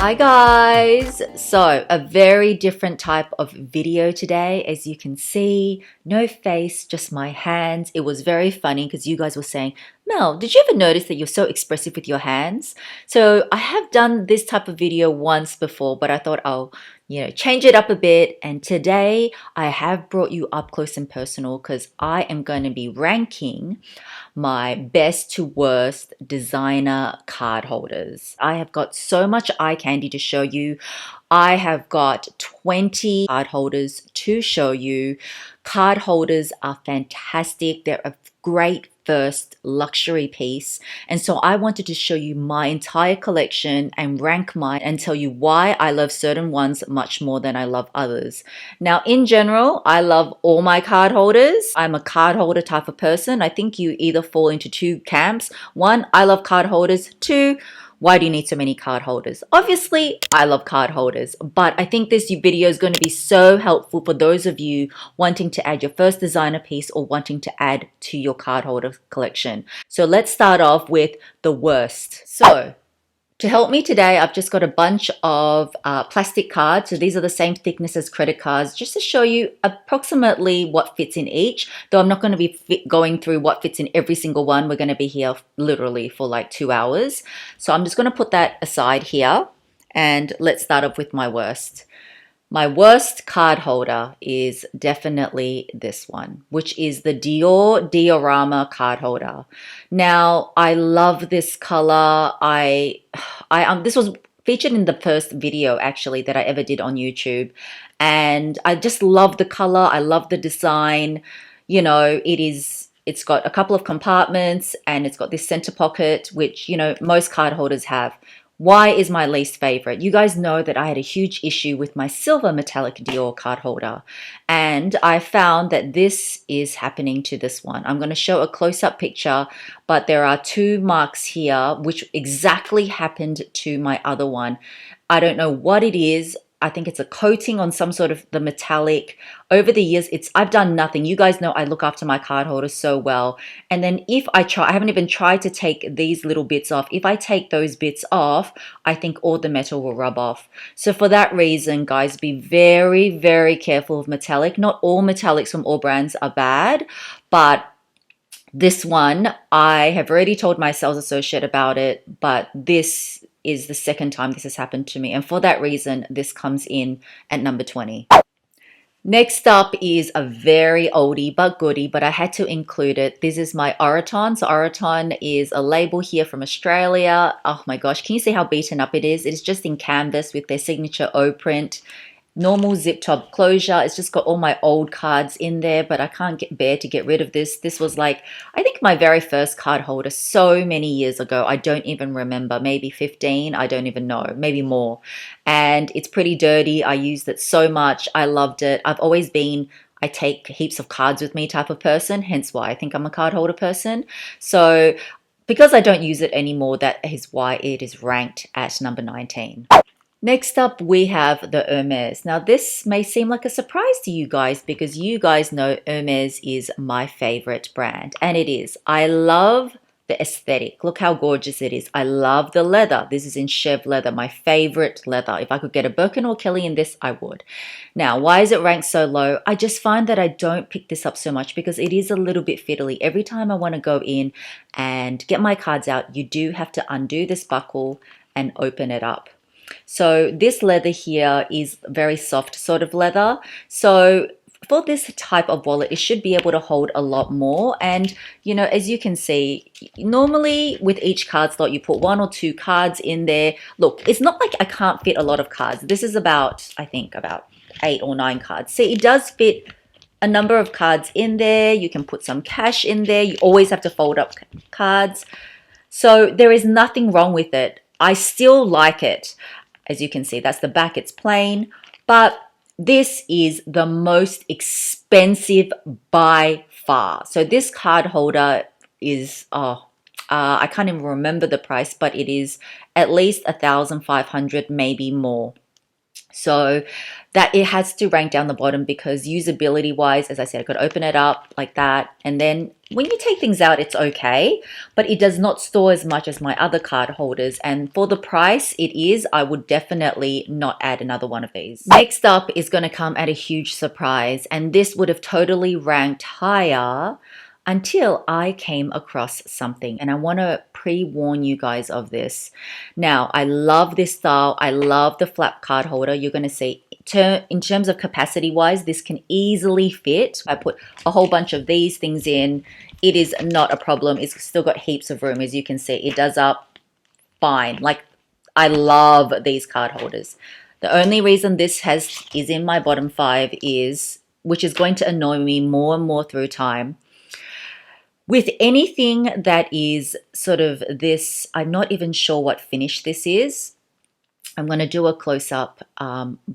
Hi guys! So a very different type of video today. As you can see, no face, just my hands. It was very funny because you guys were saying, Mel, did you ever notice that you're so expressive with your hands? So I have done this type of video once before, but I thought I'll change it up a bit. And today I have brought you up close and personal because I am going to be ranking my best to worst designer card holders. I have got so much eye candy to show you. I have got 20 card holders to show you. Card holders are fantastic. They're a great first luxury piece. And so I wanted to show you my entire collection and rank mine and tell you why I love certain ones much more than I love others. Now, in general, I love all my card holders. I'm a card holder type of person. I think you either fall into two camps. One, I love card holders. Two, why do you need so many card holders? Obviously, I love card holders, but I think this video is going to be so helpful for those of you wanting to add your first designer piece or wanting to add to your card holder collection. So let's start off with the worst. So to help me today, I've just got a bunch of plastic cards. So these are the same thickness as credit cards, just to show you approximately what fits in each, though I'm not going to be going through what fits in every single one. We're going to be here literally for like 2 hours. So I'm just going to put that aside here and let's start off with my worst. My worst card holder is definitely this one, which is the Dior Diorama card holder. Now, I love this color. This was featured in the first video actually that I ever did on YouTube, and I just love the color. I love the design. It's got a couple of compartments and it's got this center pocket, which most card holders have. Why is my least favorite? You guys know that I had a huge issue with my silver metallic Dior card holder, and I found that this is happening to this one. I'm going to show a close-up picture, but there are two marks here which exactly happened to my other one. I don't know what it is. I think it's a coating on some sort of the metallic. Over the years, I've done nothing. You guys know I look after my card holders so well. And then if I haven't even tried to take these little bits off. If I take those bits off, I think all the metal will rub off. So for that reason, guys, be very, very careful of metallic. Not all metallics from all brands are bad, but this one, I have already told my sales associate about it, but this is the second time this has happened to me. And for that reason, this comes in at number 20. Next up is a very oldie but goodie, but I had to include it. This is my Oroton. So Oroton is a label here from Australia. Oh my gosh, can you see how beaten up it is? It's just in canvas with their signature O print. Normal zip top closure. It's just got all my old cards in there, but I can't bear to get rid of this. This was like, I think my very first card holder so many years ago. I don't even remember, maybe 15. I don't even know, maybe more. And it's pretty dirty. I used it so much. I loved it. I've always been, I take heaps of cards with me type of person, hence why I think I'm a card holder person. So because I don't use it anymore, that is why it is ranked at number 19. Next up, we have the Hermes. Now, this may seem like a surprise to you guys because you guys know Hermes is my favorite brand, and it is. I love the aesthetic. Look how gorgeous it is. I love the leather. This is in Chev leather, my favorite leather. If I could get a Birkin or Kelly in this, I would. Now, why is it ranked so low? I just find that I don't pick this up so much because it is a little bit fiddly. Every time I want to go in and get my cards out, you do have to undo this buckle and open it up. So this leather here is very soft sort of leather. So for this type of wallet, it should be able to hold a lot more. And, as you can see, normally with each card slot, you put 1 or 2 cards in there. Look, it's not like I can't fit a lot of cards. This is about, I think, about 8 or 9 cards. See, it does fit a number of cards in there. You can put some cash in there. You always have to fold up cards. So there is nothing wrong with it. I still like it. As you can see, that's the back, it's plain, but this is the most expensive by far. So this card holder is, I can't even remember the price, but it is at least 1,500, maybe more. So that it has to rank down the bottom because usability wise, as I said, I could open it up like that. And then when you take things out, it's okay, but it does not store as much as my other card holders. And for the price it is, I would definitely not add another one of these. Next up is going to come at a huge surprise. And this would have totally ranked higher until I came across something, and I want to pre-warn you guys of this. Now, I love this style. I love the flap card holder. You're going to see in terms of capacity wise, this can easily fit. I put a whole bunch of these things in. It is not a problem. It's still got heaps of room. As you can see, it does up fine. Like, I love these card holders. The only reason this is in my bottom 5 is, which is going to annoy me more and more through time, with anything that is sort of this, I'm not even sure what finish this is. I'm going to do a close-up,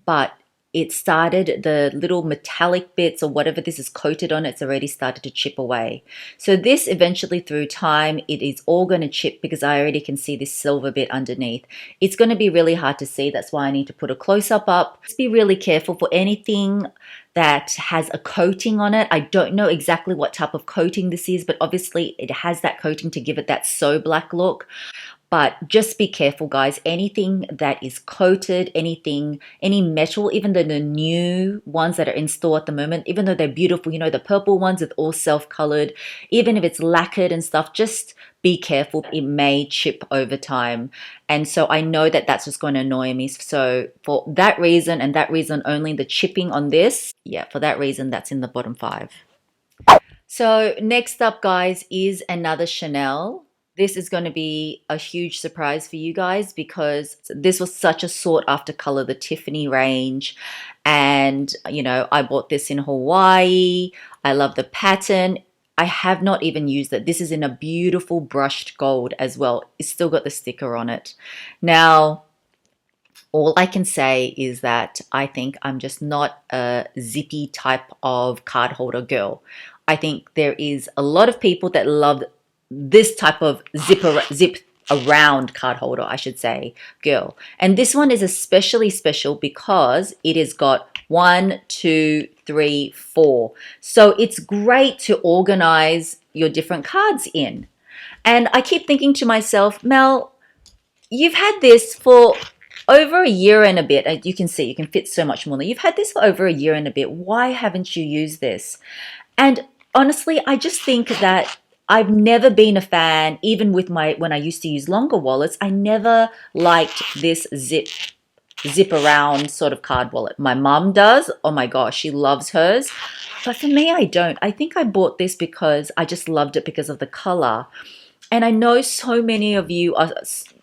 but it started, the little metallic bits or whatever this is coated on, it's already started to chip away. So this eventually through time, it is all going to chip because I already can see this silver bit underneath. It's going to be really hard to see. That's why I need to put a close-up up. Just be really careful for anything that has a coating on it. I don't know exactly what type of coating this is, but obviously it has that coating to give it that so black look. But just be careful, guys. Anything that is coated, any metal, even the new ones that are in store at the moment, even though they're beautiful, you know, the purple ones with all self-colored, even if it's lacquered and stuff, just be careful. It may chip over time. And so I know that that's just going to annoy me. So for that reason and that reason only, the chipping on this, yeah, for that reason, that's in the bottom 5. So next up, guys, is another Chanel. This is going to be a huge surprise for you guys because this was such a sought after color, the Tiffany range. And, you know, I bought this in Hawaii. I love the pattern. I have not even used it. This is in a beautiful brushed gold as well. It's still got the sticker on it. Now, all I can say is that I think I'm just not a zippy type of card holder girl. I think there is a lot of people that love this type of zip around card holder, I should say, girl. And this one is especially special because it has got 1, 2, 3, 4. So it's great to organize your different cards in. And I keep thinking to myself, Mel, you've had this for over a year and a bit. You can see you can fit so much more. You've had this for over a year and a bit. Why haven't you used this? And honestly, I just think that I've never been a fan, even with when I used to use longer wallets, I never liked this zip around sort of card wallet. My mom does. Oh my gosh, she loves hers. But for me, I don't. I think I bought this because I just loved it because of the color. And I know so many of you are,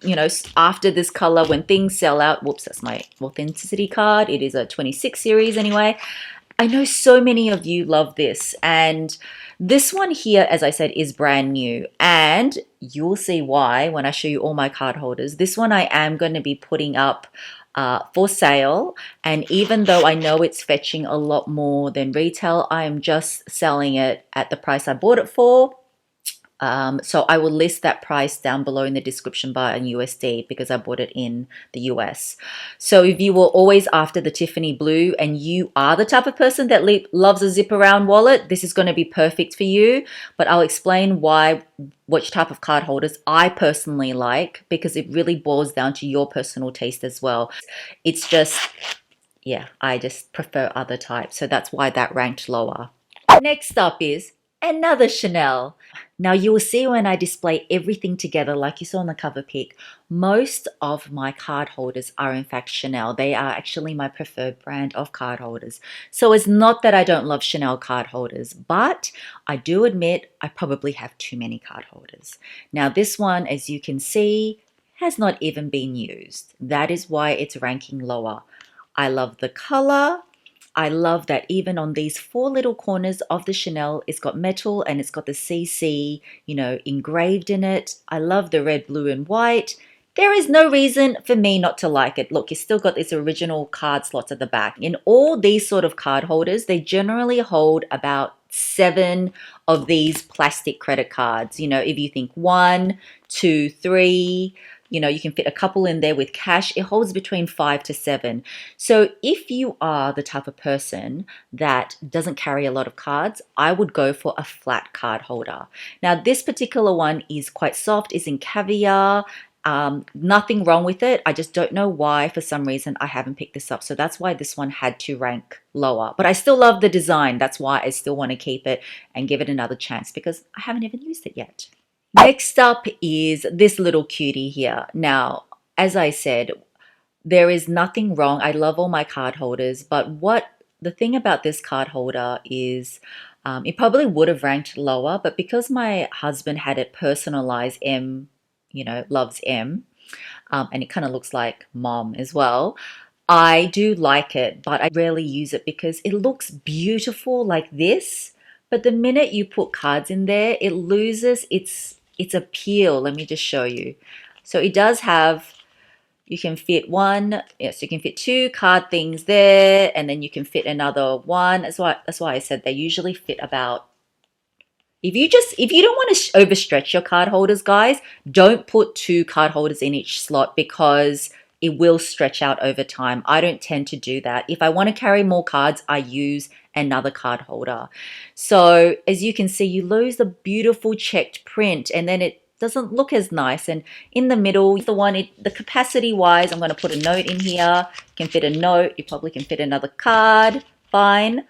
you know, after this color, when things sell out, whoops, that's my authenticity card. It is a 26 series anyway. I know so many of you love this. And this one here, as I said, is brand new. And you'll see why when I show you all my card holders. This one I am going to be putting up for sale. And even though I know it's fetching a lot more than retail, I am just selling it at the price I bought it for. So I will list that price down below in the description bar in USD because I bought it in the US. So if you were always after the Tiffany blue and you are the type of person that loves a zip around wallet, this is going to be perfect for you. But I'll explain which type of card holders I personally like, because it really boils down to your personal taste as well. It's just, yeah, I just prefer other types. So that's why that ranked lower. Next up is another Chanel. Now you will see when I display everything together, like you saw on the cover pic, most of my card holders are in fact Chanel. They are actually my preferred brand of card holders. So it's not that I don't love Chanel card holders, but I do admit I probably have too many card holders. Now this one, as you can see, has not even been used. That is why it's ranking lower. I love the color. I love that even on these 4 little corners of the Chanel, it's got metal and it's got the CC, you know, engraved in it. I love the red, blue, and white. There is no reason for me not to like it. Look, you still got this original card slots at the back. In all these sort of card holders, they generally hold about 7 of these plastic credit cards. You know, if you think 1, 2, 3, you can fit a couple in there with cash. It holds between 5 to 7. So if you are the type of person that doesn't carry a lot of cards, I would go for a flat card holder. Now, this particular one is quite soft, is in caviar. Nothing wrong with it. I just don't know why, for some reason, I haven't picked this up. So that's why this one had to rank lower. But I still love the design. That's why I still want to keep it and give it another chance, because I haven't even used it yet. Next up is this little cutie here. Now, as I said, there is nothing wrong. I love all my card holders, but the thing about this card holder is it probably would have ranked lower, but because my husband had it personalized, loves M, and it kind of looks like mom as well. I do like it, but I rarely use it because it looks beautiful like this. But the minute you put cards in there, it loses its appeal. Let me just show you. So it does have, you can fit one, yes, you can fit two card things there, and then you can fit another one. That's why I said they usually fit about. If you don't want to overstretch your card holders, guys, don't put two card holders in each slot because it will stretch out over time. I don't tend to do that. If I want to carry more cards, I use another card holder. So as you can see, you lose the beautiful checked print, and then it doesn't look as nice. And in the middle, the capacity wise, I'm going to put a note in here. You can fit a note. You probably can fit another card. Fine.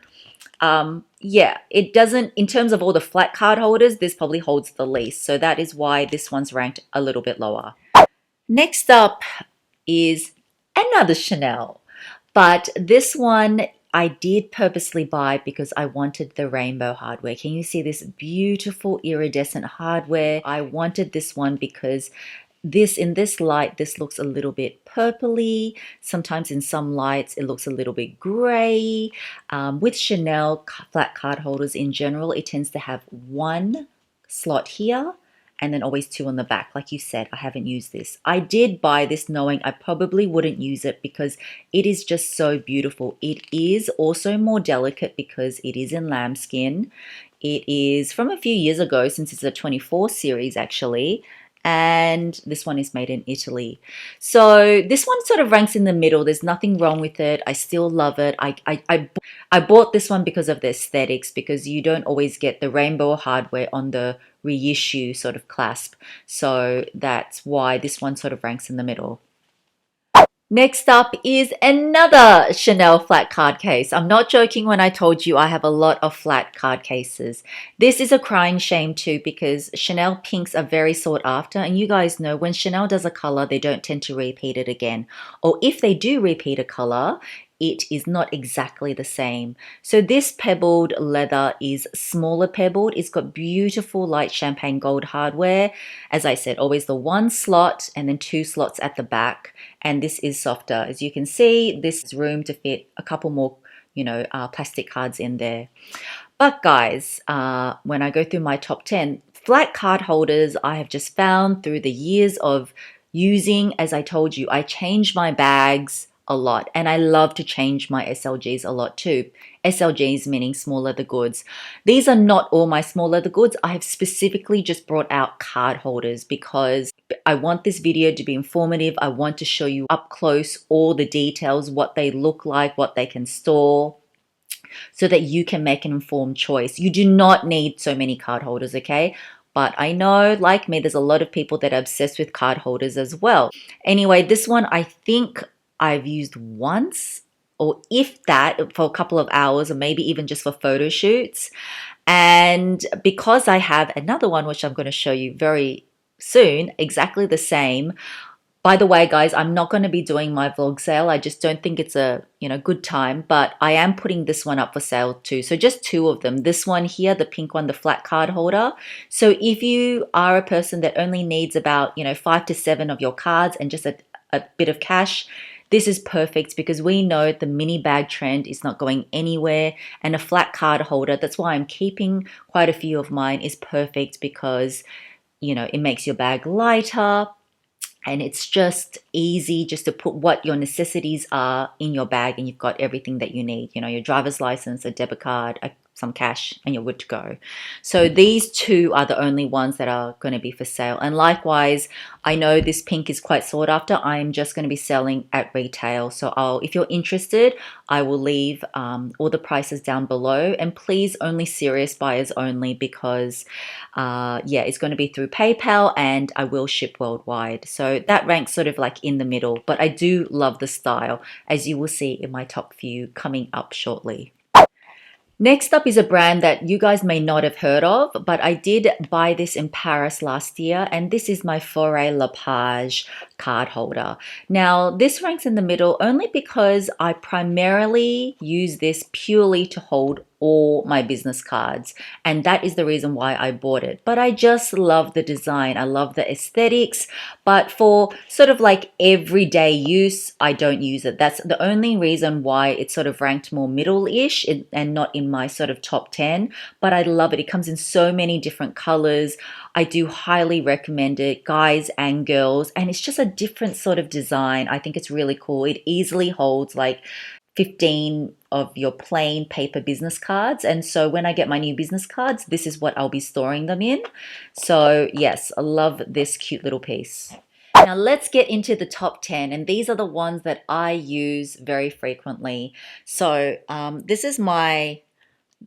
Yeah, it doesn't, in terms of all the flat card holders, this probably holds the least. So that is why this one's ranked a little bit lower. Next up is another Chanel, but this one I did purposely buy because I wanted the rainbow hardware. Can you see this beautiful iridescent hardware? I wanted this one because in this light, this looks a little bit purpley. Sometimes in some lights, it looks a little bit gray. With Chanel flat card holders in general, it tends to have one slot here and then always two on the back. Like you said, I haven't used this. I did buy this knowing I probably wouldn't use it because it is just so beautiful. It is also more delicate because it is in lambskin. It is from a few years ago, since it's a 24 series actually. And this one is made in Italy. So this one sort of ranks in the middle. There's nothing wrong with it. I still love it. I bought this one because of the aesthetics, because you don't always get the rainbow hardware on the reissue sort of clasp. So that's why this one sort of ranks in the middle. Next up is another Chanel flat card case. I'm not joking when I told you I have a lot of flat card cases. This is a crying shame too, because Chanel pinks are very sought after, and you guys know when Chanel does a color, they don't tend to repeat it again. Or if they do repeat a color, it is not exactly the same. So this pebbled leather is smaller pebbled. It's got beautiful light champagne gold hardware. As I said, always the one slot and then two slots at the back. And this is softer. As you can see, this is room to fit a couple more, plastic cards in there. But guys, when I go through my top 10, flat card holders I have just found through the years of using, as I told you, I change my bags a lot, and I love to change my SLGs a lot too. SLGs meaning small leather goods. These are not all my small leather goods. I have specifically just brought out card holders because I want this video to be informative. I want to show you up close all the details, what they look like, what they can store, so that you can make an informed choice. You do not need so many card holders, okay? But I know, like me, there's a lot of people that are obsessed with card holders as well. Anyway, this one I think I've used once, or if that, for a couple of hours, or maybe even just for photo shoots. And because I have another one, which I'm going to show you very soon, exactly the same. By the way, guys, I'm not going to be doing my vlog sale. I just don't think it's a good time, but I am putting this one up for sale too. So just two of them. This one here, the pink one, the flat card holder. So if you are a person that only needs about 5 to 7 of your cards and just a bit of cash, this is perfect because we know the mini bag trend is not going anywhere, and a flat card holder, that's why I'm keeping quite a few of mine, is perfect because it makes your bag lighter. And it's just easy just to put what your necessities are in your bag, and you've got everything that you need. Your driver's license, a debit card, some cash and you're good to go. So these two are the only ones that are going to be for sale. And likewise, I know this pink is quite sought after. I'm just going to be selling at retail. So if you're interested, I will leave all the prices down below. And please, only serious buyers only, because yeah, it's going to be through PayPal and I will ship worldwide. So that ranks sort of like in the middle, but I do love the style, as you will see in my top few coming up shortly. Next up is a brand that you guys may not have heard of, but I did buy this in Paris last year, and this is my Foray Lapage card holder. Now, this ranks in the middle only because I primarily use this purely to hold all my business cards, and that is the reason why I bought it. But I just love the design. I love the aesthetics, but for sort of like everyday use, I don't use it. That's the only reason why it's sort of ranked more middle-ish and not in my sort of top 10, but I love it. It comes in so many different colors. I do highly recommend it, guys and girls, and it's just a different sort of design. I think it's really cool. It easily holds like 15 of your plain paper business cards. And so when I get my new business cards, this is what I'll be storing them in. So yes, I love this cute little piece. Now let's get into the top 10, and these are the ones that I use very frequently. So this is my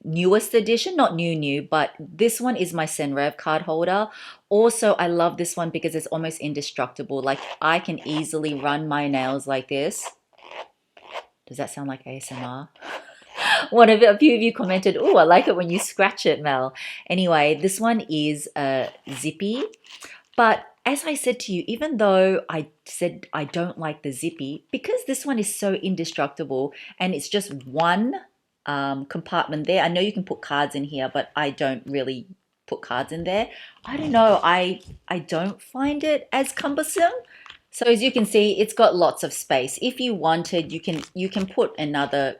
newest edition, not new, but this one is my Senrev card holder. Also, I love this one because it's almost indestructible. Like I can easily run my nails like this. Does that sound like ASMR? A few of you commented, "Oh, I like it when you scratch it, Mel." Anyway, this one is zippy, but as I said to you, even though I said I don't like the zippy, because this one is so indestructible and it's just one compartment there. I know you can put cards in here, but I don't really put cards in there. I don't know. I don't find it as cumbersome. So as you can see, it's got lots of space. If you wanted, you can put another,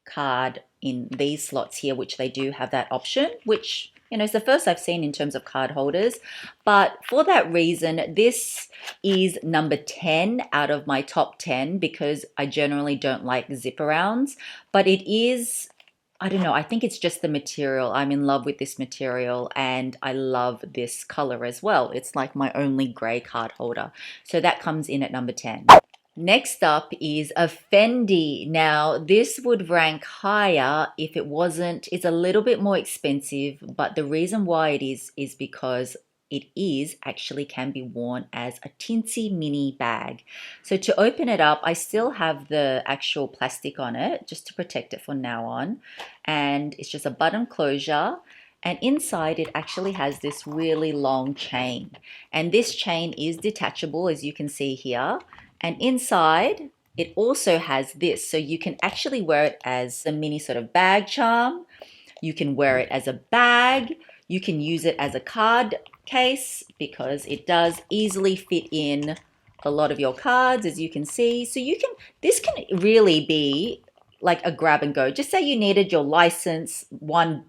card in these slots here, which they do have that option, which, is the first I've seen in terms of card holders. But for that reason, this is number 10 out of my top 10 because I generally don't like zip arounds, but it is, I don't know, I think it's just the material. I'm in love with this material and I love this color as well. It's like my only gray card holder. So that comes in at number 10. Next up is a Fendi. Now, this would rank higher if it wasn't, it's a little bit more expensive, but the reason why it is because it actually can be worn as a teensy mini bag. So to open it up, I still have the actual plastic on it just to protect it from now on. And it's just a button closure. And inside it actually has this really long chain. And this chain is detachable, as you can see here. And inside, it also has this. So you can actually wear it as a mini sort of bag charm. You can wear it as a bag. You can use it as a card case because it does easily fit in a lot of your cards, as you can see. So this can really be like a grab and go. Just say you needed your license, one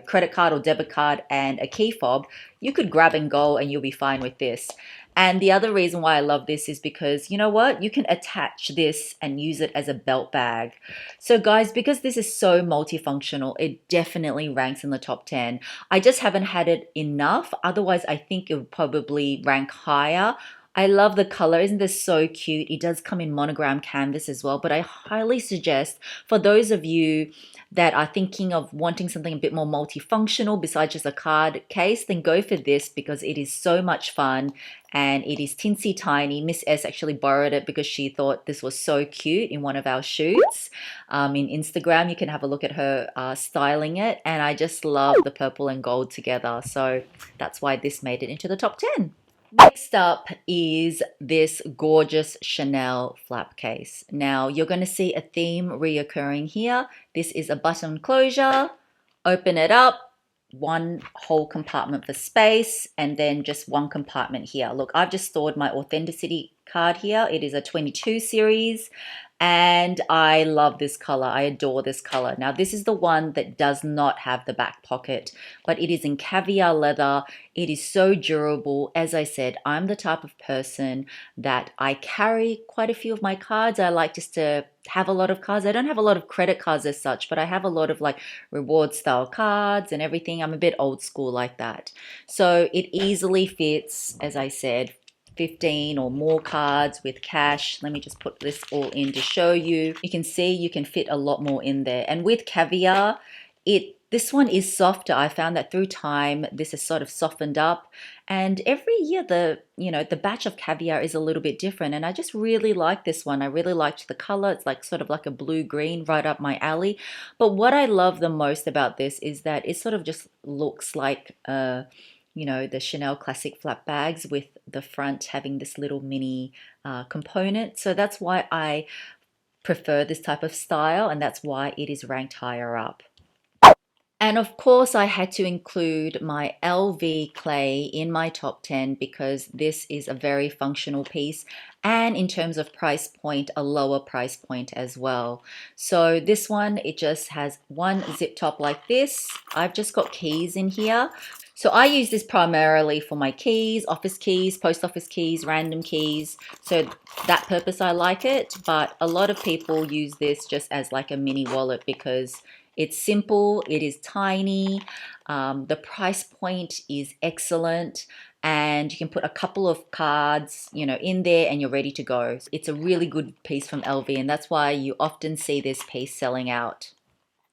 credit card or debit card and a key fob, you could grab and go and you'll be fine with this. And the other reason why I love this is because, you know what? You can attach this and use it as a belt bag. So guys, because this is so multifunctional, it definitely ranks in the top 10. I just haven't had it enough. Otherwise, I think it would probably rank higher. I love the color. Isn't this so cute? It does come in monogram canvas as well, but I highly suggest for those of you that are thinking of wanting something a bit more multifunctional besides just a card case, then go for this because it is so much fun and it is teensy tiny. Miss S actually borrowed it because she thought this was so cute in one of our shoots. In Instagram, you can have a look at her styling it, and I just love the purple and gold together. So that's why this made it into the top 10. Next up is this gorgeous Chanel flap case. Now you're going to see a theme reoccurring here. This is a button closure. Open it up, one whole compartment for space, and then just one compartment here. Look, I've just stored my Authenticity card here. It is a 22 series. And I love this color. I adore this color. Now, this is the one that does not have the back pocket, but it is in caviar leather. It is so durable. As I said, I'm the type of person that I carry quite a few of my cards. I like just to have a lot of cards. I don't have a lot of credit cards as such, but I have a lot of like reward style cards and everything. I'm a bit old school like that. So it easily fits, as I said, 15 or more cards with cash. Let me just put this all in to show you. You can see you can fit a lot more in there. And with caviar, this one is softer. I found that through time, this has sort of softened up. And every year the batch of caviar is a little bit different. And I just really like this one. I really liked the color. It's like sort of like a blue-green, right up my alley. But what I love the most about this is that it sort of just looks like the Chanel classic flap bags with the front having this little mini component. So that's why I prefer this type of style, and that's why it is ranked higher up. And of course, I had to include my LV clay in my top 10 because this is a very functional piece, and in terms of price point, a lower price point as well. So this one, it just has one zip top like this. I've just got keys in here. So I use this primarily for my keys, office keys, post office keys, random keys. So that purpose I like it, but a lot of people use this just as like a mini wallet because it's simple, it is tiny, the price point is excellent, and you can put a couple of cards, in there and you're ready to go. It's a really good piece from LV, and that's why you often see this piece selling out.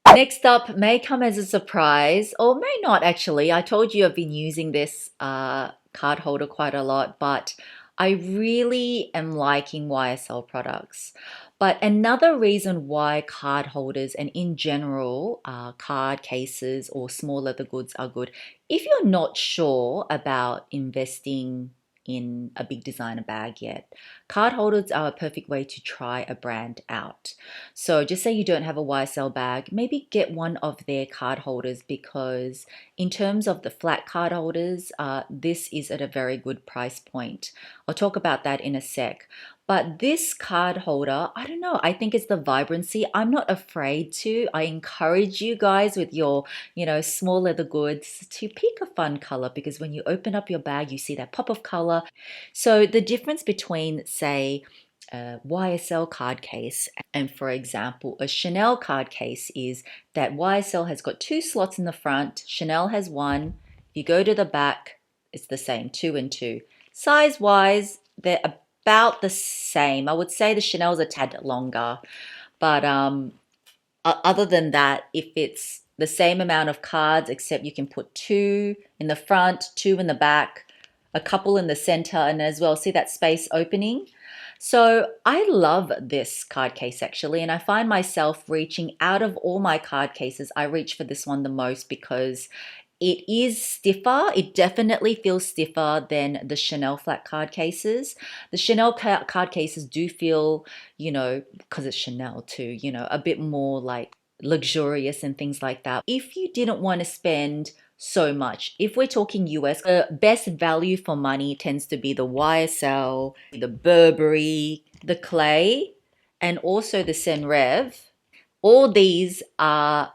Next up may come as a surprise, or may not actually. I told you I've been using this card holder quite a lot, but I really am liking YSL products. But another reason why card holders and in general card cases or small leather goods are good, if you're not sure about investing in a big designer bag yet, card holders are a perfect way to try a brand out. So just say you don't have a YSL bag, maybe get one of their card holders because in terms of the flat card holders, this is at a very good price point. I'll talk about that in a sec. But this card holder, I don't know, I think it's the vibrancy. I'm not afraid to. I encourage you guys with your, small leather goods to pick a fun color because when you open up your bag, you see that pop of color. So the difference between, say, a YSL card case and, for example, a Chanel card case is that YSL has got two slots in the front, Chanel has one. If you go to the back, it's the same, 2 and 2. Size-wise, they're about the same. I would say the Chanel's a tad longer, but other than that, if it's the same amount of cards, except you can put 2 in the front, 2 in the back, a couple in the center, and as well, see that space opening? So I love this card case actually, and I find myself reaching out of all my card cases, I reach for this one the most because it is stiffer. It definitely feels stiffer than the Chanel flat card cases. The Chanel card cases do feel, because it's Chanel too, a bit more like luxurious and things like that. If you didn't want to spend so much, if we're talking US, the best value for money tends to be the YSL, the Burberry, the Clay, and also the Senreve. All these are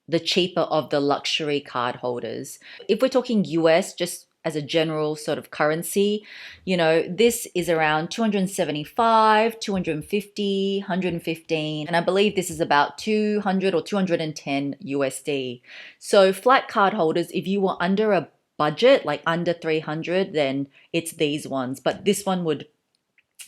the cheaper of the luxury card holders. If we're talking US, just as a general sort of currency, this is around 275, 250, 115, and I believe this is about 200 or 210 USD. So flat card holders, if you were under a budget, like under 300, then it's these ones, but this one would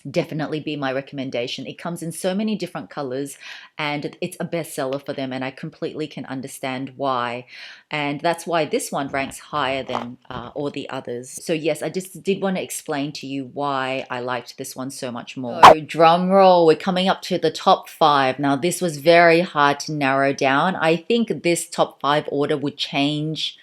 definitely be my recommendation. It comes in so many different colors and it's a bestseller for them, and I completely can understand why, and that's why this one ranks higher than all the others. So yes, I just did want to explain to you why I liked this one so much more. So drum roll, we're coming up to the top 5. Now this was very hard to narrow down. I think this top 5 order would change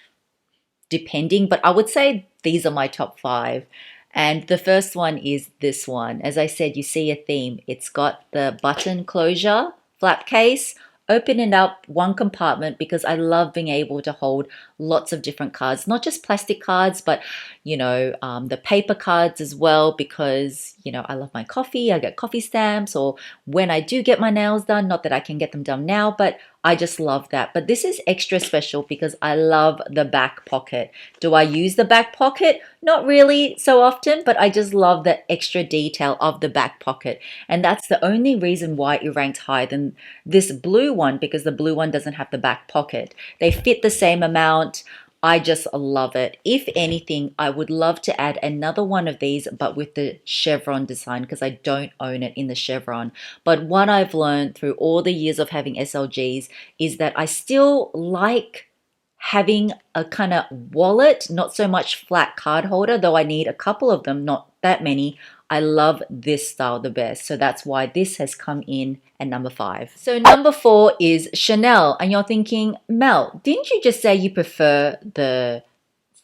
depending, but I would say these are my top 5. And the first one is this one. As I said, you see a theme. It's got the button closure, flap case, opening up one compartment because I love being able to hold lots of different cards, not just plastic cards, but the paper cards as well, because I love my coffee. I get coffee stamps, or when I do get my nails done, not that I can get them done now, but I just love that. But this is extra special because I love the back pocket. Do I use the back pocket? Not really so often, but I just love the extra detail of the back pocket. And that's the only reason why it ranked higher than this blue one, because the blue one doesn't have the back pocket. They fit the same amount. I just love it. If anything, I would love to add another one of these, but with the chevron design, because I don't own it in the chevron. But what I've learned through all the years of having SLGs is that I still like having a kind of wallet, not so much flat card holder, though I need a couple of them, not that many. I love this style the best. So that's why this has come in at number 5. So number 4 is Chanel. And you're thinking, Mel, didn't you just say you prefer the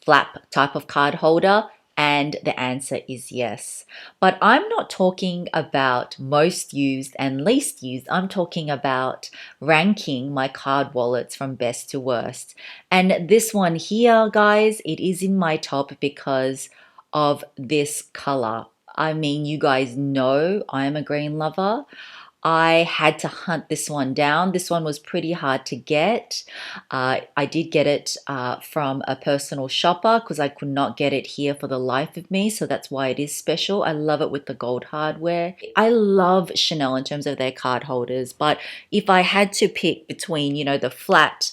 flap type of card holder? And the answer is yes. But I'm not talking about most used and least used. I'm talking about ranking my card wallets from best to worst. And this one here, guys, it is in my top because of this color. I mean, you guys know I'm a green lover. I had to hunt this one down. This one was pretty hard to get. I did get it from a personal shopper because I could not get it here for the life of me. So that's why it is special. I love it with the gold hardware. I love Chanel in terms of their card holders. But if I had to pick between, the flat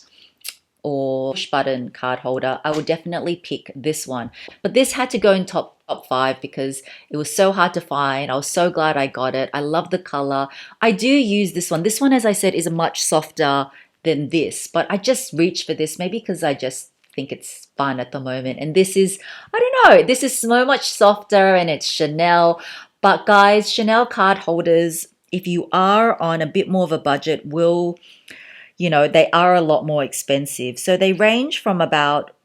or push button card holder, I would definitely pick this one. But this had to go in top 5 because it was so hard to find. I was so glad I got it. I love the color. I do use this one. This one, as I said, is much softer than this, but I just reach for this maybe because I just think it's fun at the moment. And this is, I don't know, this is so much softer and it's Chanel. But guys, Chanel card holders, if you are on a bit more of a budget, they are a lot more expensive. So they range from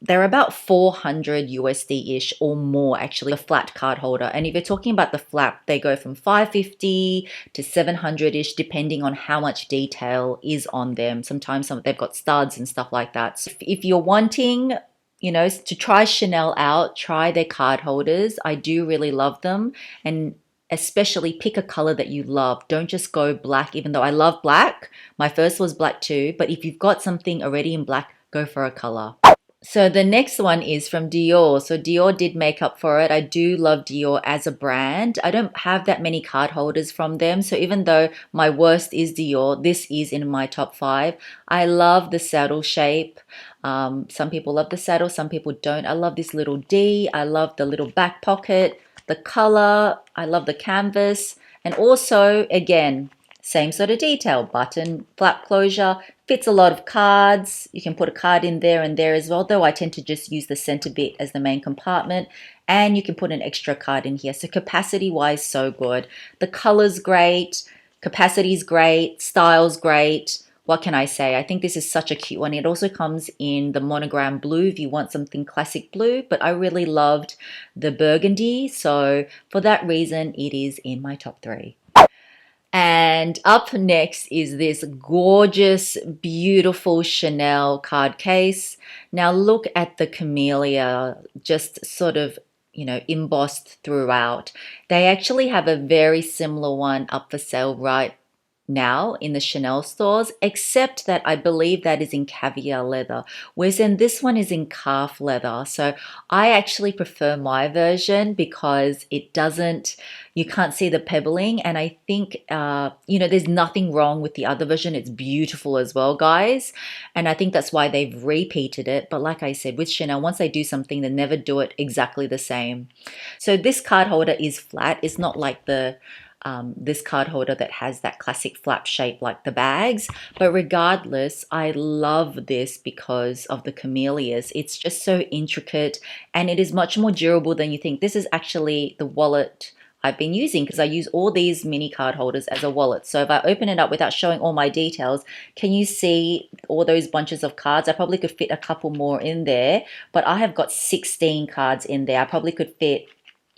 they're about 400 USD-ish or more, actually, a flat card holder. And if you're talking about the flap, they go from 550 to 700-ish, depending on how much detail is on them. Sometimes they've got studs and stuff like that. So if you're wanting, to try Chanel out, try their card holders. I do really love them. And especially pick a color that you love. Don't just go black, even though I love black. My first was black too, but if you've got something already in black, go for a color. So the next one is from Dior. So Dior did make up for it. I do love Dior as a brand. I don't have that many card holders from them. So even though my worst is Dior, this is in my top 5. I love the saddle shape. Some people love the saddle, some people don't. I love this little D. I love the little back pocket. The color, I love the canvas, and also, again, same sort of detail, button, flap closure, fits a lot of cards. You can put a card in there and there as well, though I tend to just use the center bit as the main compartment, and you can put an extra card in here. So capacity-wise, so good. The color's great, capacity's great, style's great. What can I say? I think this is such a cute one. It also comes in the monogram blue if you want something classic blue, but I really loved the burgundy. So for that reason, it is in my top 3. And up next is this gorgeous, beautiful Chanel card case. Now look at the camellia, just sort of embossed throughout. They actually have a very similar one up for sale right now in the Chanel stores, except that I believe that is in caviar leather, whereas then this one is in calf leather. So I actually prefer my version because you can't see the pebbling, and I think there's nothing wrong with the other version. It's beautiful as well, guys, and I think that's why they've repeated it. But like I said, with Chanel, once they do something, they never do it exactly the same. So this card holder is flat. It's not like this card holder that has that classic flap shape like the bags, but regardless, I love this because of the camellias. It's just so intricate, and it is much more durable than you think. This is actually the wallet I've been using because I use all these mini card holders as a wallet. So if I open it up without showing all my details, can you see all those bunches of cards? I probably could fit a couple more in there, but I have got 16 cards in there. I probably could fit,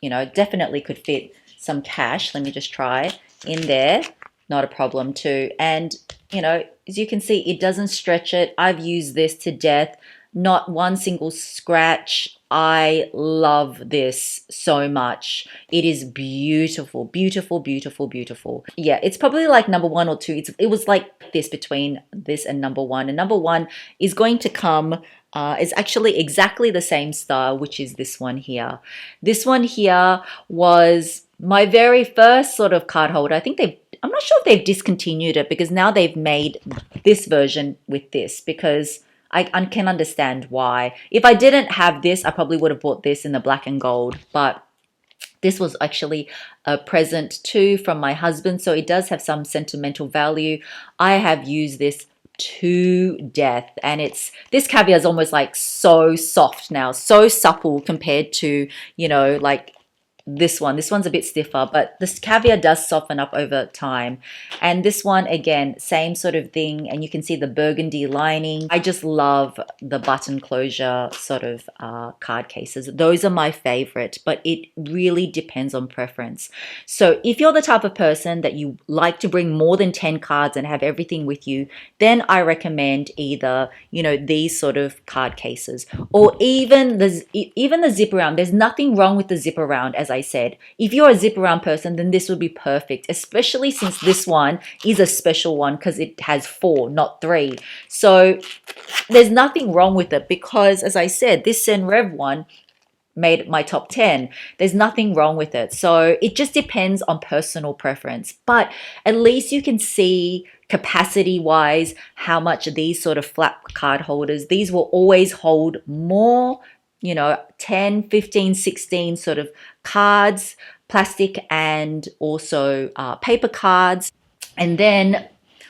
definitely could fit some cash. Let me just try in there. Not a problem too. And you know, as you can see, it doesn't stretch it. I've used this to death, not one single scratch. I love this so much. It is beautiful, beautiful, beautiful, beautiful. Yeah, it's probably like number one or two. It was like this between this and number one. And number one is going to come, it's actually exactly the same style, which is this one here. This one here was my very first sort of card holder. I'm not sure if they've discontinued it because now they've made this version with this because I can understand why. If I didn't have this, I probably would have bought this in the black and gold, but this was actually a present too from my husband, so it does have some sentimental value. I have used this to death, and this caviar is almost like so soft now, so supple compared to, you know, like this one. This one's a bit stiffer, but this caviar does soften up over time. And this one, again, same sort of thing. And you can see the burgundy lining. I just love the button closure sort of card cases. Those are my favorite, but it really depends on preference. So if you're the type of person that you like to bring more than 10 cards and have everything with you, then I recommend either, you know, these sort of card cases or even the zip around. There's nothing wrong with the zip around, as I said. If you're a zip around person, then this would be perfect, especially since this one is a special one because it has 4, not 3. So there's nothing wrong with it because, as I said, this Senrev one made my top 10. There's nothing wrong with it. So it just depends on personal preference. But at least you can see capacity wise how much these sort of flat card holders, these will always hold more, you know, 10, 15, 16 sort of cards, plastic and also paper cards. And then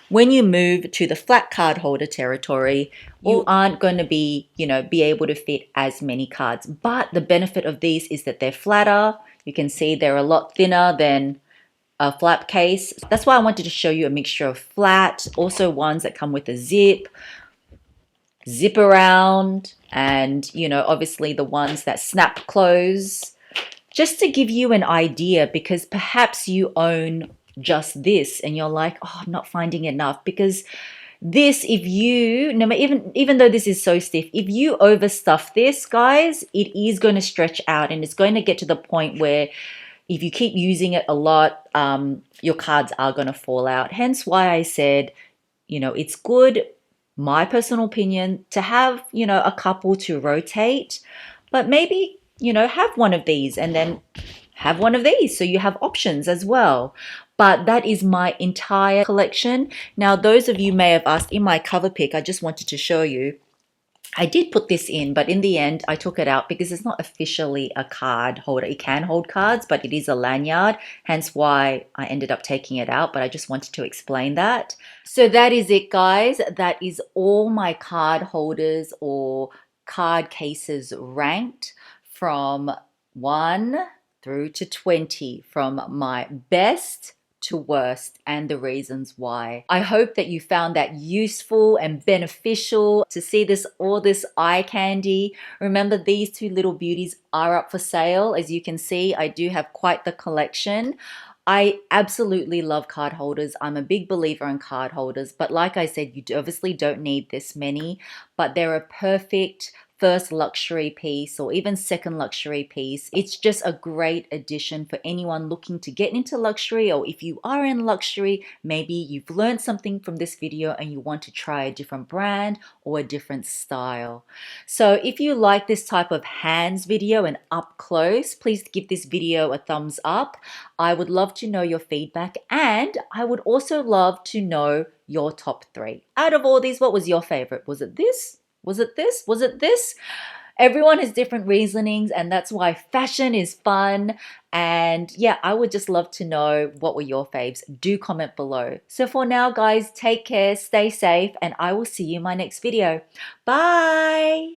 when you move to the flat card holder territory, you aren't going to be, you know, be able to fit as many cards. But the benefit of these is that they're flatter. You can see they're a lot thinner than a flap case. That's why I wanted to show you a mixture of flat, also ones that come with a zip around, and, you know, obviously the ones that snap close, just to give you an idea, because perhaps you own just this and you're like, oh, I'm not finding enough. Because this, if you, no, even though this is so stiff, if you overstuff this, guys, it is going to stretch out and it's going to get to the point where if you keep using it a lot, your cards are going to fall out. Hence why I said, you know, it's good, my personal opinion, to have, you know, a couple to rotate, but maybe, you know, have one of these and then have one of these so you have options as well. But that is my entire collection. Now, those of you may have asked in my cover pick, I just wanted to show you, I did put this in, but in the end, I took it out because it's not officially a card holder. It can hold cards, but it is a lanyard, hence why I ended up taking it out, but I just wanted to explain that. So that is it, guys. That is all my card holders or card cases ranked from 1 through to 20, from my best to worst, and the reasons why. I hope that you found that useful and beneficial to see all this eye candy. Remember, these two little beauties are up for sale. As you can see, I do have quite the collection. I absolutely love card holders. I'm a big believer in card holders, but like I said, you obviously don't need this many, but they're a perfect first luxury piece or even second luxury piece. It's just a great addition for anyone looking to get into luxury, or if you are in luxury, maybe you've learned something from this video and you want to try a different brand or a different style. So if you like this type of hands video and up close, please give this video a thumbs up. I would love to know your feedback, and I would also love to know your top 3. Out of all these, what was your favorite? Was it this? Was it this? Was it this? Everyone has different reasonings, and that's why fashion is fun. And yeah, I would just love to know what were your faves. Do comment below. So for now, guys, take care, stay safe, and I will see you in my next video. Bye!